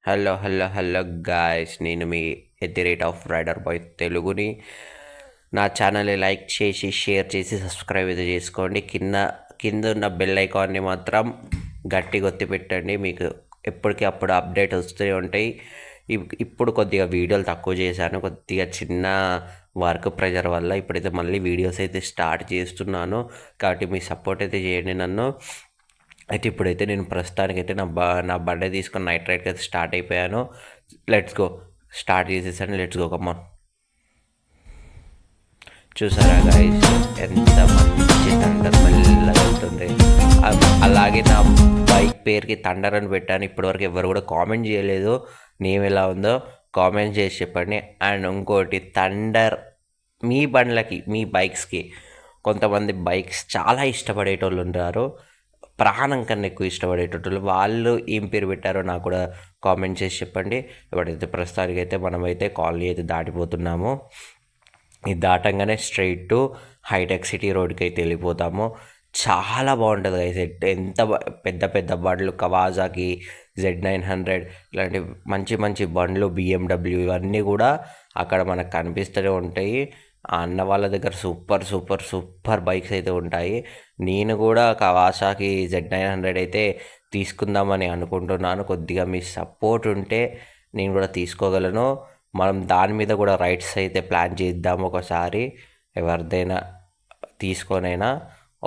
Hello hello hello guys, నేను మీ @rider bye తెలుగుని. నా ఛానల్ని లైక్ చేసి షేర్ చేసి సబ్స్క్రైబ్ అయితే చేసుకోండి. కింద ఉన్న బెల్ ఐకాన్ని మాత్రం గట్టిగా ఒత్తి పెట్టండి. మీకు ఎప్పటికీ అప్పుడు అప్డేట్ వస్తూనే ఉంటాయి. ఇప్పుడు కొద్దిగా వీడియోలు తక్కువ చేశాను, కొద్దిగా చిన్న వర్క్ ప్రెషర్ వల్ల. ఇప్పుడైతే మళ్ళీ వీడియోస్ అయితే స్టార్ట్ చేస్తున్నాను, కాబట్టి మీ సపోర్ట్ అయితే చేయండి నన్ను. అయితే ఇప్పుడైతే నేను ప్రస్తుతానికైతే నా బండి తీసుకొని నైట్ రైడ్కి అయితే స్టార్ట్ అయిపోయాను. లెట్స్ గో, స్టార్ట్ చేసేసాను. Let's go, common. చూసారా గైస్, ఎంత మంచి థండర్ మెల్లగా ఉంటుంది. అలాగే నా బైక్ పేరుకి థండర్ అని పెట్టాను. ఇప్పటివరకు ఎవరు కూడా కామెంట్ చేయలేదు. నేమ్ ఎలా ఉందో కామెంట్ చేసి చెప్పండి. అండ్ ఇంకోటి, థండర్ మీ బండ్లకి, మీ బైక్స్కి, కొంతమంది బైక్స్ చాలా ఇష్టపడేటోళ్ళు ఉంటారు, ప్రాణం కన్నా ఎక్కువ ఇష్టపడేటోళ్ళు. వాళ్ళు ఏం పేరు పెట్టారో నాకు కూడా కామెంట్ చేసి చెప్పండి. ఇప్పుడైతే ప్రస్తుతానికైతే మనమైతే కాలనీ అయితే దాటిపోతున్నాము. ఇది దాటంగానే స్ట్రైట్ టు హైటెక్ సిటీ రోడ్కి అయితే వెళ్ళిపోతాము. చాలా బాగుంటుంది గైస్. ఎంత పెద్ద పెద్ద బండ్లు, కవాసాకి Z900 ఇలాంటి మంచి మంచి బండ్లు, BMW, ఇవన్నీ కూడా అక్కడ మనకు కనిపిస్తూనే ఉంటాయి. ఆ అన్న వాళ్ళ దగ్గర సూపర్ సూపర్ సూపర్ బైక్స్ అయితే ఉంటాయి. నేను కూడా కవాసాకి Z900 అయితే తీసుకుందామని అనుకుంటున్నాను. కొద్దిగా మీ సపోర్ట్ ఉంటే నేను కూడా తీసుకోగలను. మనం దాని మీద కూడా రైడ్స్ అయితే ప్లాన్ చేద్దాము ఒకసారి. ఎవరిదైనా తీసుకొనైనా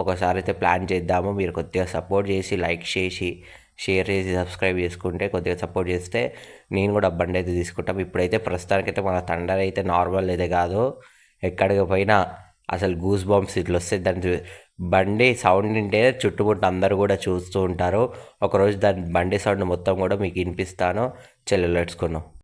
ఒకసారి అయితే ప్లాన్ చేద్దాము. మీరు కొద్దిగా సపోర్ట్ చేసి, లైక్ చేసి, షేర్ చేసి, సబ్స్క్రైబ్ చేసుకుంటే, కొద్దిగా సపోర్ట్ చేస్తే నేను కూడా బండి అయితే తీసుకుంటాం. ఇప్పుడైతే ప్రస్తుతానికైతే మన థండర్ అయితే నార్మల్ అయితే కాదు, ఎక్కడికి పోయినా అసలు గూస్ బంప్స్ ఇట్లా వస్తే దాని బండి సౌండ్ వింటే చుట్టుముట్టు అందరూ కూడా చూస్తూ ఉంటారు. ఒకరోజు దాని బండి సౌండ్ మొత్తం కూడా మీకు వినిపిస్తాను. చెల్లెలు లెట్స్ గో.